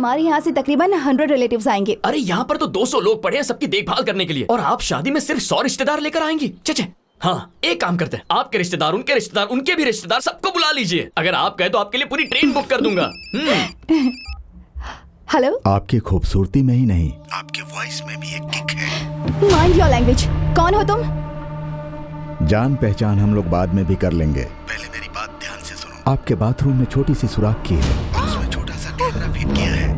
हमारे यहाँ से तकरीबन 100 रिलेटिव्स आएंगे। अरे यहाँ पर तो 200 लोग पड़े हैं सबकी देखभाल करने के लिए, और आप शादी में सिर्फ 100 रिश्तेदार लेकर आएंगी? चचे हाँ, एक काम करते हैं, आपके रिश्तेदार, उनके भी रिश्तेदार, सबको बुला लीजिए। अगर आप कहे तो आपके लिए पूरी ट्रेन बुक कर दूंगा। हेलो। आपकी खूबसूरती में ही नहीं, आपके वॉइस में भी एक किक है। Mind your language. कौन हो तुम? जान पहचान हम लोग बाद में भी कर लेंगे, पहले मेरी बात ध्यान से सुनो। आपके बाथरूम में छोटी सी सुराख की है और उसमें छोटा सा कैमरा फिट किया है।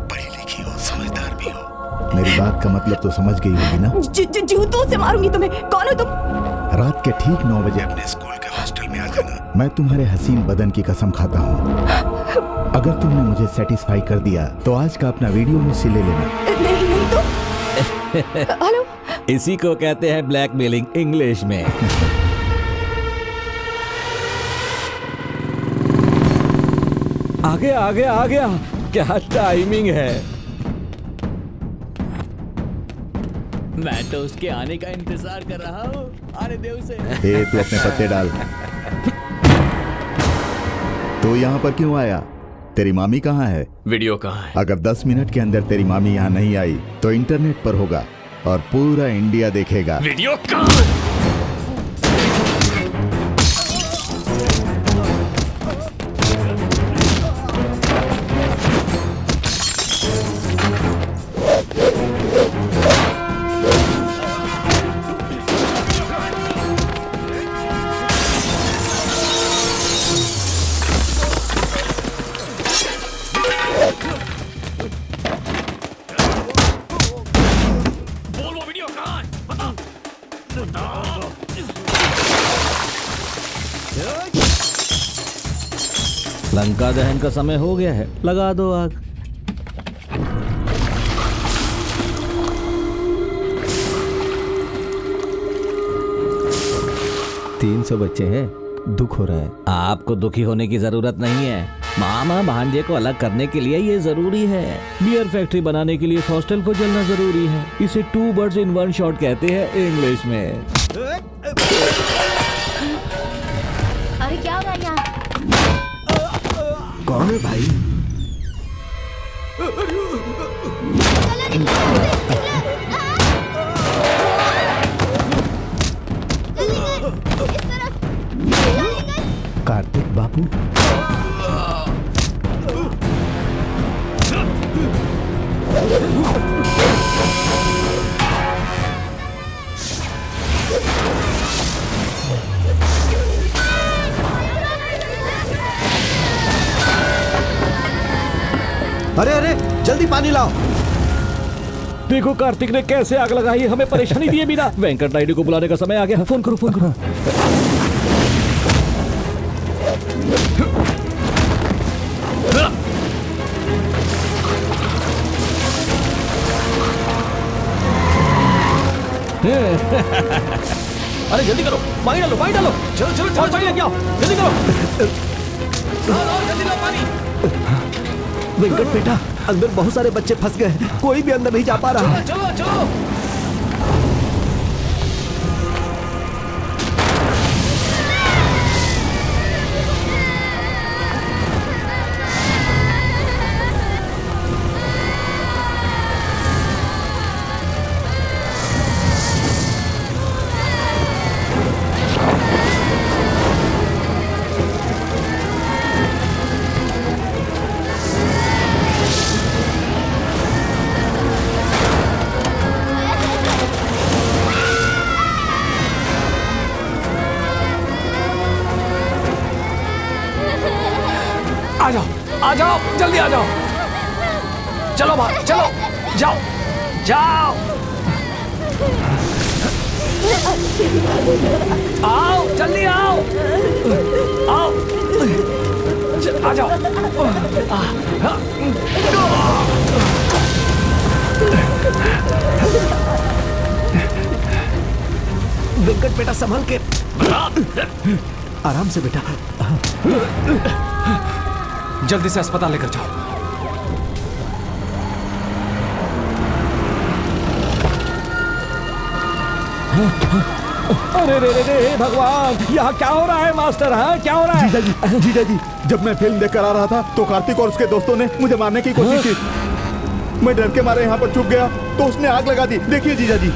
पढ़ी लिखी हो, समझदार भी हो, मेरी बात का मतलब तो समझ गई होगी ना? जूतों से मारूंगी तुम्हें। कौन हो तुम? रात के ठीक 9 बजे अपने स्कूल के हॉस्टल में आ जाना। मैं तुम्हारे हसीन बदन की कसम खाता हूँ। अगर तुमने मुझे सेटिस्फाई कर दिया तो आज का अपना वीडियो मुझसे ले लेना। नहीं तो। हेलो। इसी को कहते हैं ब्लैकमेलिंग इंग्लिश में। आ गया। क्या टाइमिंग है। मैं तो उसके आने का इंतजार कर रहा हूँ। आने दे उसे। तू अपने पत्ते डाल। तो यहाँ पर क्यों आया? तेरी मामी कहाँ है? वीडियो कहाँ है? अगर 10 मिनट के अंदर तेरी मामी यहाँ नहीं आई तो इंटरनेट पर होगा और पूरा इंडिया देखेगा। वीडियो कहाँ है? लंका दहन का समय हो गया है, लगा दो आग। तीन 300 बच्चे हैं, दुख हो रहा है। आपको दुखी होने की जरूरत नहीं है। मामा भांजे को अलग करने के लिए ये जरूरी है। बियर फैक्ट्री बनाने के लिए हॉस्टल को जलना जरूरी है। इसे 2 बर्ड्स इन 1 शॉट कहते हैं इंग्लिश में। अरे क्या हो रहा है यहाँ? कौन है भाई? कार्तिक बाबू। अरे जल्दी पानी लाओ। देखो कार्तिक ने कैसे आग लगाई, हमें परेशानी दिए बिना। वेंकट नायडू को बुलाने का समय आ गया। फोन करो। अरे जल्दी करो, पानी डालो। चलो पानी लेके आओ, जल्दी करो। जल्दी लो पानी। वेंकट बेटा, अंदर बहुत सारे बच्चे फंस गए, कोई भी अंदर नहीं जा पा रहा। चलो। आ जाओ, जल्दी आ जाओ। चलो बाहर, चलो, जाओ। आओ, जल्दी आओ। आ जाओ। वेंकट बेटा संभल के, आराम से बेटा। जल्दी से अस्पताल लेकर जाओ। अरे रे भगवान, यहाँ क्या हो रहा है मास्टर? हाँ क्या हो रहा है? जीजा जी जब मैं फिल्म देखकर आ रहा था तो कार्तिक और उसके दोस्तों ने मुझे मारने की कोशिश की। मैं डर के मारे यहाँ पर छुप गया तो उसने आग लगा दी। देखिए जीजा जी।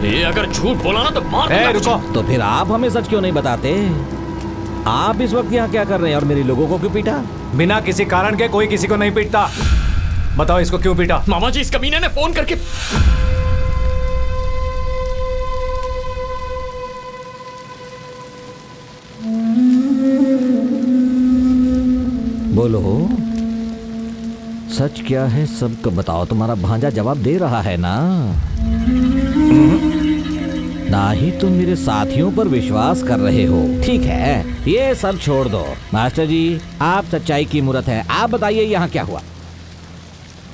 ये अगर झूठ बोला ना तो मार दूंगा रुको। तुझे। तो फिर आप हमें सच क्यों नहीं बताते? आप इस वक्त यहाँ क्या कर रहे हैं और मेरे लोगों को क्यों पीटा? बिना किसी कारण के कोई किसी को नहीं पीटता। बताओ इसको क्यों पीटा? मामा जी, इस कमीने ने फोन करके बोलो, सच क्या है सबको बताओ। तुम्हारा भांजा जवाब दे रहा है ना? ना ही तुम मेरे साथियों पर विश्वास कर रहे हो। ठीक है, ये सब छोड़ दो। मास्टर जी, आप सच्चाई की मूरत है। आप बताइए यहाँ क्या हुआ?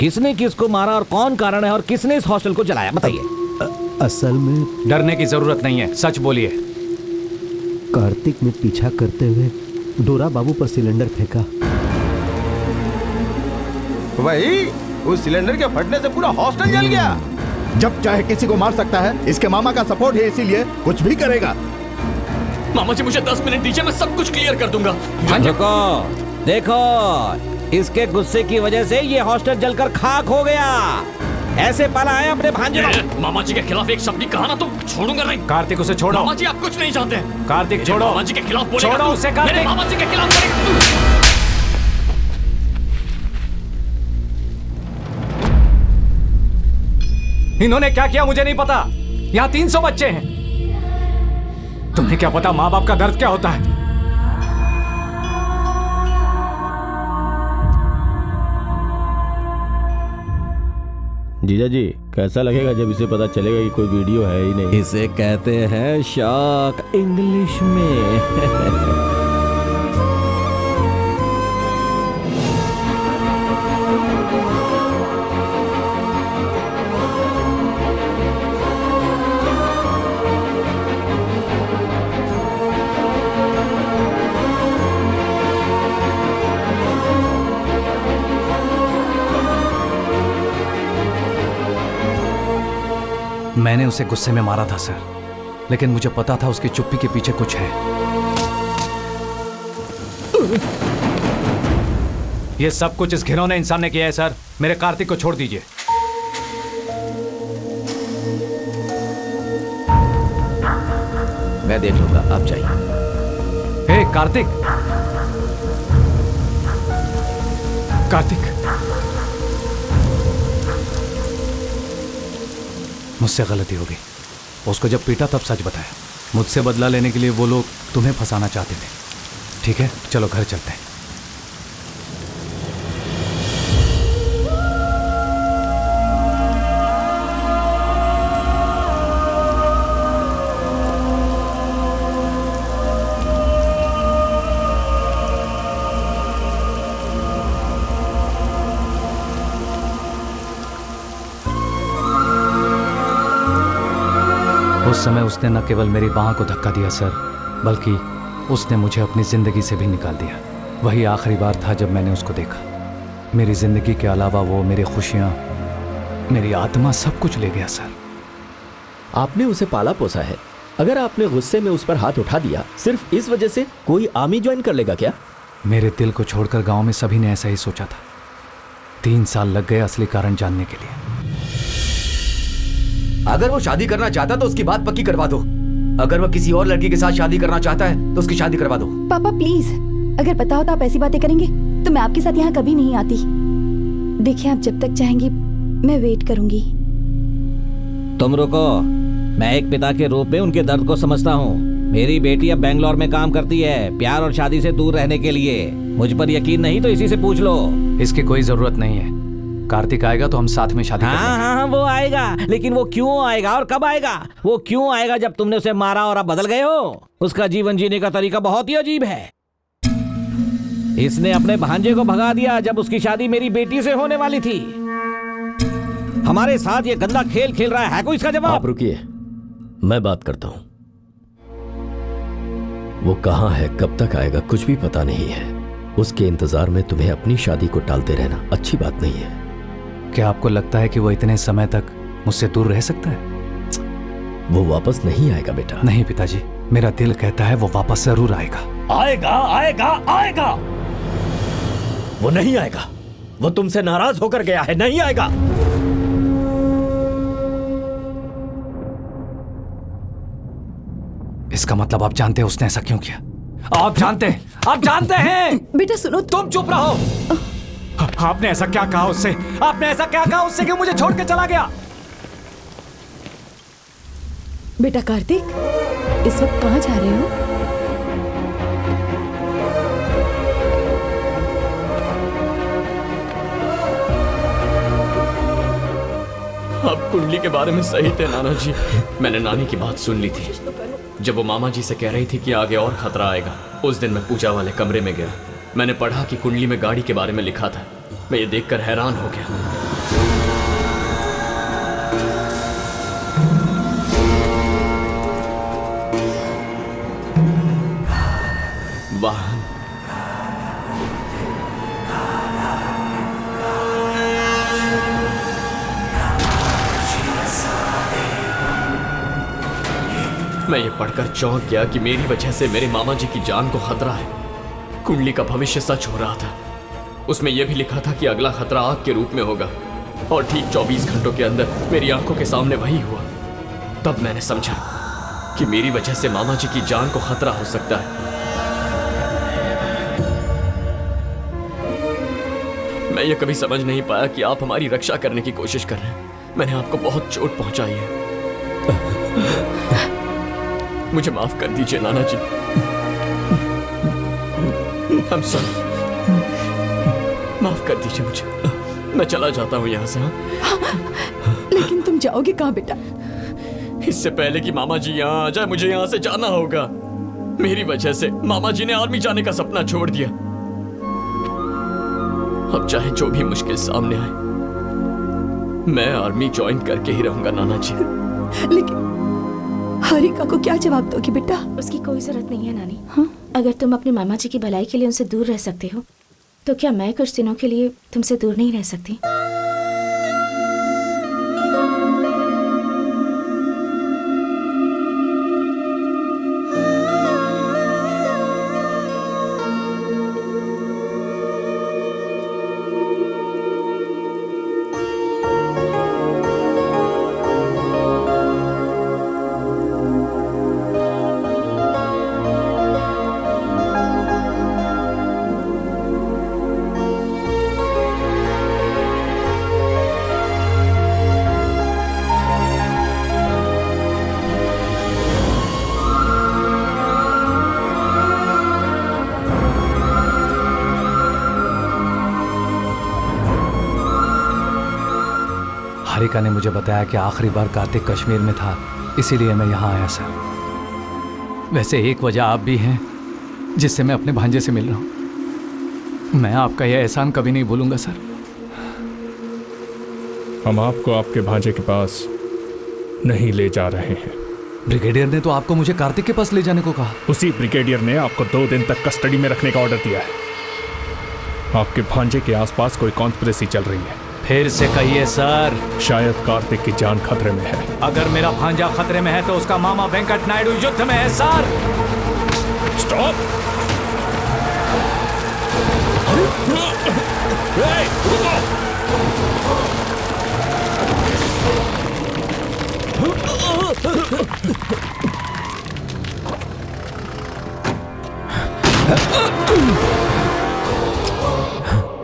किसने किसको मारा और कौन कारण है और किसने इस हॉस्टल को जलाया? बताइए। असल में डरने की जरूरत नहीं है, सच बोलिए। कार्तिक ने पीछा करते हुए डोरा बाबू पर सिलेंडर फेंका। वही, उस सिलेंडर के फटने से पूरा हॉस्टल जल गया। जब चाहे किसी को मार सकता है। इसके मामा का सपोर्ट है, इसीलिए कुछ भी करेगा। मामा जी मुझे 10 मिनट दीजिए, मैं सब कुछ क्लियर कर दूंगा। देखो देखो, इसके गुस्से की वजह से ये हॉस्टल जलकर खाक हो गया। ऐसे पाला है अपने भांजे को। मामा जी के खिलाफ एक शब्द भी कहा ना तो छोड़ूंगा नहीं। कार्तिक उसे छोड़ो। मामा जी आप कुछ नहीं जानते हैं। कार्तिक मेरे छोड़ो। मामा जी के खिलाफ बोलेगा छोड़ो तू। उसे कार्तिक। मेरे मामा जी के खिलाफ बोलेगा। इन्होंने क्या किया मुझे नहीं पता। यहाँ 300 बच्चे हैं। तुम्हें क्या पता माँ बाप का दर्द क्या होता है? जीजा जी, कैसा लगेगा जब इसे पता चलेगा कि कोई वीडियो है ही नहीं? इसे कहते हैं शॉक इंग्लिश में। मैंने उसे गुस्से में मारा था सर, लेकिन मुझे पता था उसकी चुप्पी के पीछे कुछ है। ये सब कुछ इस घिनौने इंसान ने किया है सर। मेरे कार्तिक को छोड़ दीजिए। मैं देख लूंगा, आप जाइए। हे कार्तिक, कार्तिक, मुझसे गलती हो गई। उसको जब पीटा तब सच बताया। मुझसे बदला लेने के लिए वो लोग तुम्हें फंसाना चाहते थे। ठीक है, चलो घर चलते हैं। उस समय उसने न केवल मेरी बाह को धक्का दिया सर, बल्कि उसने मुझे अपनी जिंदगी से भी निकाल दिया। वही आखिरी बार था जब मैंने उसको देखा। मेरी जिंदगी के अलावा वो मेरी खुशियां, मेरी आत्मा, सब कुछ ले गया सर। आपने उसे पाला पोसा है। अगर आपने गुस्से में उस पर हाथ उठा दिया सिर्फ इस वजह से, कोई आर्मी ज्वाइन कर लेगा क्या? मेरे दिल को छोड़कर गांव में सभी ने ऐसा ही सोचा था। 3 साल लग गए असली कारण जानने के लिए। अगर वो शादी करना चाहता तो उसकी बात पक्की करवा दो। अगर वो किसी और लड़की के साथ शादी करना चाहता है तो उसकी शादी करवा दो। पापा प्लीज, अगर पता हो तो आप ऐसी बातें करेंगे तो मैं आपके साथ यहाँ कभी नहीं आती। देखिए, आप जब तक चाहेंगी मैं वेट करूंगी। तुम रुको, मैं एक पिता के रूप में उनके दर्द को समझता हूँ। मेरी बेटी अब बेंगलोर में काम करती है, प्यार और शादी से दूर रहने के लिए। मुझ पर यकीन नहीं तो इसी से पूछ लो। इसकी कोई जरूरत नहीं है। कार्तिक आएगा तो हम साथ में शादी करेंगे। हाँ, वो आएगा, लेकिन वो क्यों आएगा और कब आएगा? वो क्यों आएगा जब तुमने उसे मारा और अब बदल गए हो? उसका जीवन जीने का तरीका बहुत ही अजीब है। इसने अपने भांजे को भगा दिया जब उसकी शादी मेरी बेटी से होने वाली थी। हमारे साथ ये गंदा खेल खेल रहा है कोई इसका जवाब? आप रुकिए, मैं बात करता हूं। वो कहां है, कब तक आएगा, कुछ भी पता नहीं है। उसके इंतजार में तुम्हें अपनी शादी को टालते रहना अच्छी बात नहीं है। क्या आपको लगता है कि वो इतने समय तक मुझसे दूर रह सकता है? वो वापस नहीं आएगा बेटा। नहीं पिताजी, मेरा दिल कहता है वो वापस जरूर आएगा। आएगा आएगा आएगा। वो नहीं आएगा, वो तुमसे नाराज होकर गया है, नहीं आएगा। इसका मतलब आप जानते हैं उसने ऐसा क्यों किया? आप जानते हैं। बेटा सुनो, तुम चुप रहो। आपने ऐसा क्या कहा उससे? आपने ऐसा क्या कहा उससे कि मुझे छोड़ के चला गया? बेटा कार्तिक, इस वक्त कहाँ जा रहे हो? आप कुंडली के बारे में सही थे नाना जी। मैंने नानी की बात सुन ली थी जब वो मामा जी से कह रही थी कि आगे और खतरा आएगा। उस दिन मैं पूजा वाले कमरे में गया। मैंने पढ़ा कि कुंडली में गाड़ी के बारे में लिखा था। मैं ये देखकर हैरान हो गया। वाहन, मैं ये पढ़कर चौंक गया कि मेरी वजह से मेरे मामा जी की जान को खतरा है। कुंडली का भविष्य सच हो रहा था। उसमें यह भी लिखा था कि अगला खतरा आग के रूप में होगा और ठीक 24 घंटों के अंदर मेरी आंखों के सामने वही हुआ। तब मैंने समझा कि मेरी वजह से मामा जी की जान को खतरा हो सकता है। मैं ये कभी समझ नहीं पाया कि आप हमारी रक्षा करने की कोशिश कर रहे हैं। मैंने आपको बहुत चोट पहुंचाई है। मुझे माफ कर दीजिए नाना जी। I'm sorry। माफ कर दीजिए मुझे। मैं चला जाता हूँ यहाँ से। लेकिन तुम जाओगे कहाँ बेटा? इससे पहले कि मामा जी यहाँ आ जाए मुझे यहाँ से जाना होगा। मेरी वजह से मामा जी ने आर्मी जाने का सपना छोड़ दिया। अब चाहे जो भी मुश्किल सामने आए, मैं आर्मी ज्वाइन करके ही रहूंगा नाना जी। लेकिन हारिका को क्या जवाब दोगी बेटा? उसकी कोई जरूरत नहीं है नानी। हाँ? अगर तुम अपने मामा जी की भलाई के लिए उनसे दूर रह सकते हो तो क्या मैं कुछ दिनों के लिए तुमसे दूर नहीं रह सकती? हारिका ने मुझे बताया कि आखिरी बार कार्तिक कश्मीर में था, इसीलिए मैं यहाँ आया सर। वैसे एक वजह आप भी हैं जिससे मैं अपने भांजे से मिल रहा हूँ। मैं आपका यह एहसान कभी नहीं भूलूंगा सर। हम आपको आपके भांजे के पास नहीं ले जा रहे हैं। ब्रिगेडियर ने तो आपको मुझे कार्तिक के पास ले जाने को कहा। उसी ब्रिगेडियर ने आपको 2 दिन तक कस्टडी में रखने का ऑर्डर दिया है। आपके भांजे के आसपास कोई कॉन्स्पिरेसी चल रही है। फिर से कहिए सर। शायद कार्तिक की जान खतरे में है। अगर मेरा भांजा खतरे में है तो उसका मामा वेंकट नायडू युद्ध में है सर। स्टॉप।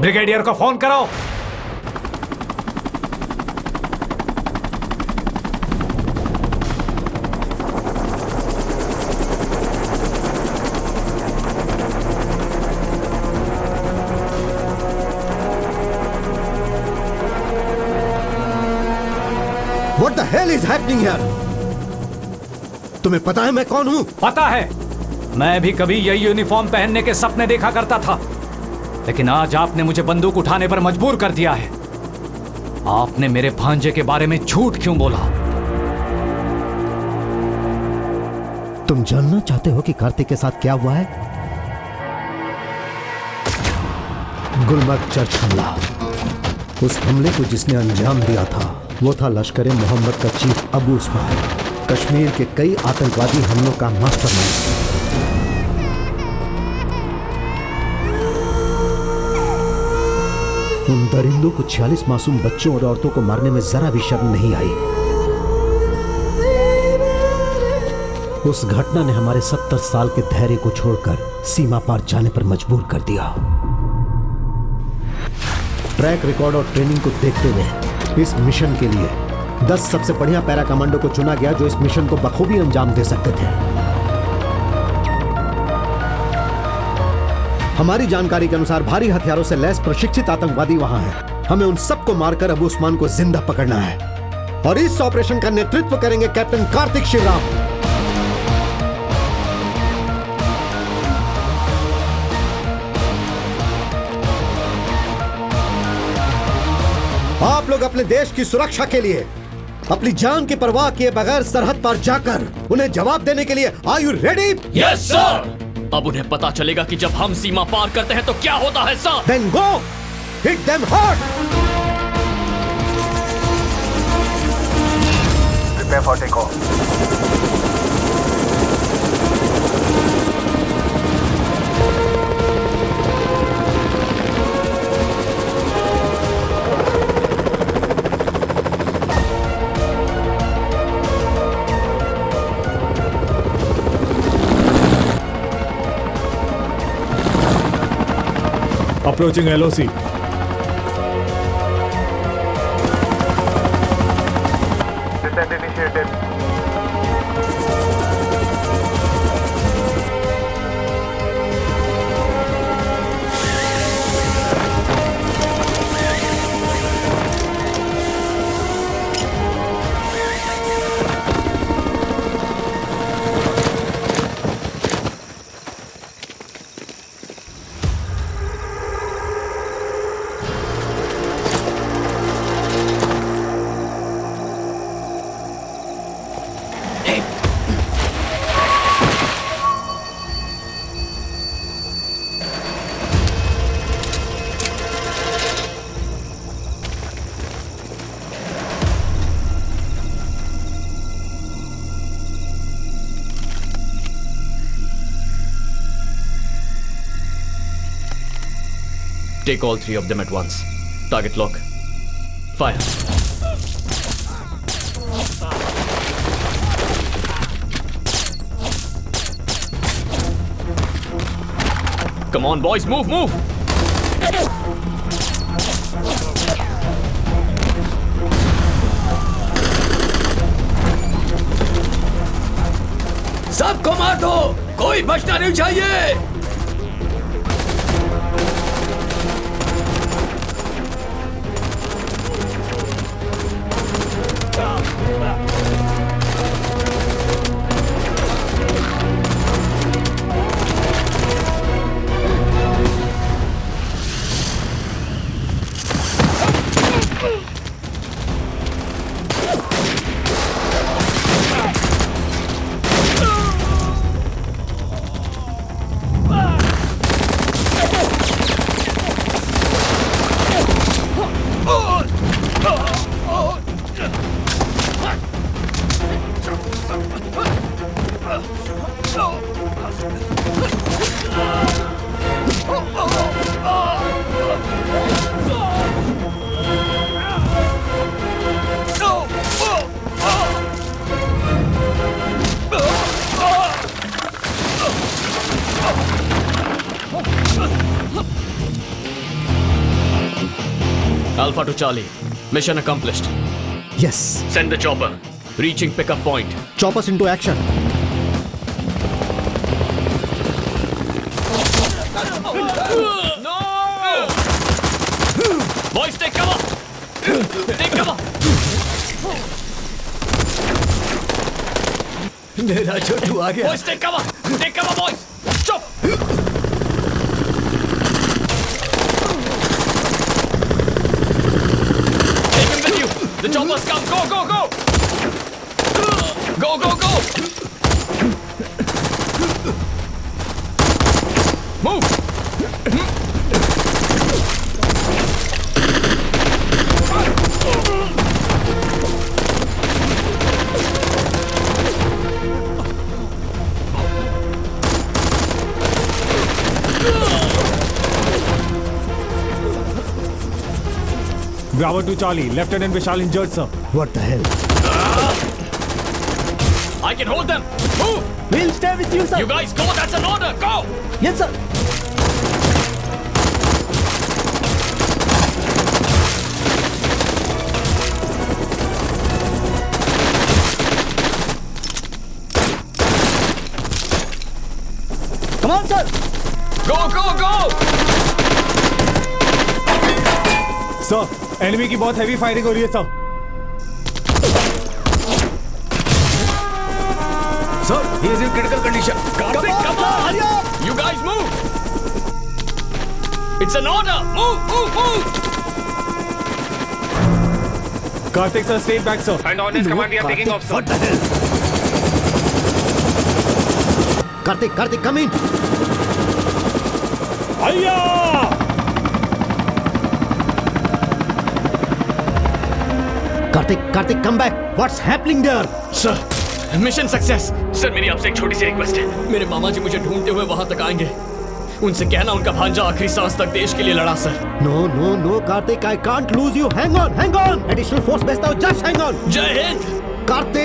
ब्रिगेडियर को फोन करो। What the hell is happening here? तुम्हें पता है मैं कौन हूं? पता है। मैं भी कभी यही यूनिफॉर्म पहनने के सपने देखा करता था, लेकिन आज आपने मुझे बंदूक उठाने पर मजबूर कर दिया है। आपने मेरे भांजे के बारे में झूठ क्यों बोला? तुम जानना चाहते हो कि कार्तिक के साथ क्या हुआ है? गुलमर्ग चर्च हमला। उस हमले को जिसने अंजाम दिया था वो था लश्कर मोहम्मद का चीफ अबू उस्मान, कश्मीर के कई आतंकवादी हमलों का मास्टरमाइंड। उन दरिंदों को 46 मासूम बच्चों और औरतों को मारने में जरा भी शर्म नहीं आई। उस घटना ने हमारे 70 साल के धैर्य को छोड़कर सीमा पार जाने पर मजबूर कर दिया। ट्रैक रिकॉर्ड और ट्रेनिंग को देखते हुए इस मिशन के लिए 10 सबसे बढ़िया पैरा कमांडो को चुना गया जो इस मिशन को बखूबी अंजाम दे सकते थे। हमारी जानकारी के अनुसार भारी हथियारों से लैस प्रशिक्षित आतंकवादी वहां हैं। हमें उन सबको मारकर अबू उस्मान को जिंदा पकड़ना है और इस ऑपरेशन का नेतृत्व करेंगे कैप्टन कार्तिक शिवराम। आप लोग अपने देश की सुरक्षा के लिए अपनी जान की परवाह किए बगैर सरहद पर जाकर उन्हें जवाब देने के लिए are you ready? Yes sir. अब उन्हें पता चलेगा कि जब हम सीमा पार करते हैं तो क्या होता है sir. Then go hit them hard. Prepare for take off. Approaching LOC. Descent initiated. Take all 3 of them at once. Target lock. Fire. Come on, boys, move, move! सबको मार दो, कोई बचना नहीं चाहिए। Alpha to Charlie. Mission accomplished. Yes. Send the chopper. Reaching pickup point. Choppers into action. No! Boys, take cover! Take cover! मेरा छोटू आ गया। Boys, take cover! Take cover, boys! Chop! Take him with you! The choppers come! Go, go, go! Go, go, go! Move! Bravo to Charlie. Lieutenant Vishal injured, sir. What the hell? I can hold them. Move. We'll stay with you, sir. You guys go. That's an order. Go. Yes, sir. Come on, sir. Go, go, go. Sir, enemy की बहुत heavy firing हो रही है, sir. Sir, he is in critical condition. Karthik, come on. You guys move. It's an order. Move, move, move. Karthik, sir, stay back, sir. And on his command, we are taking off, sir. What the hell? Karthik, come in. Karthik, come back. What's happening there? Sir, mission success. Sir मेरी आपसे एक छोटी सी request है। मेरे मामा जी मुझे ढूंढते हुए वहां तक आएंगे। उनसे कहना उनका भांजा आखिरी सांस तक देश के लिए लड़ा sir. No, Karthik, I can't lose you. Hang on. Additional force भेजता हूँ. Just hang on. जय हिंद। Karthik.